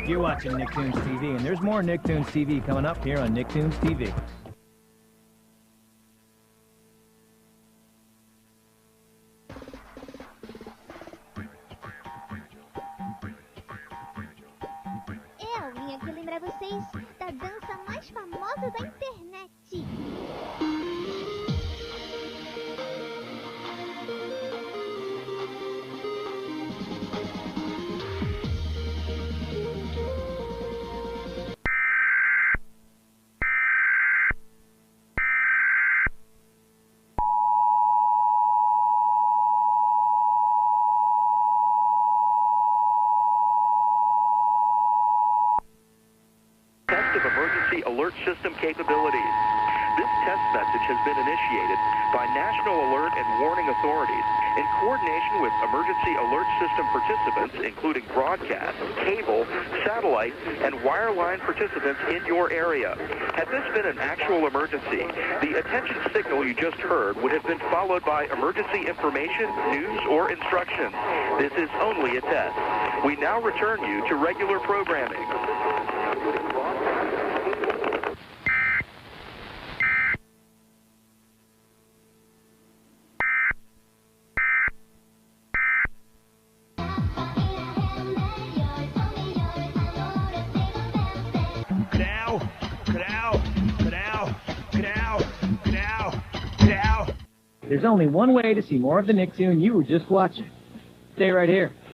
You're watching Nicktoons TV, and there's more Nicktoons TV coming up here on Nicktoons TV. Eu vim aqui lembrar vocês da dança mais famosa da internet. Test of emergency alert system capabilities. This test message has been initiated by National Alert and Warning Authorities in coordination with emergency alert system participants, including broadcast, cable, satellite, and wireline participants in your area. Had this been an actual emergency, the attention signal you just heard would have been followed by emergency information, news, or instructions. This is only a test. We now return you to regular programming. There's only one way to see more of the Nicktoon you were just watching. Stay right here.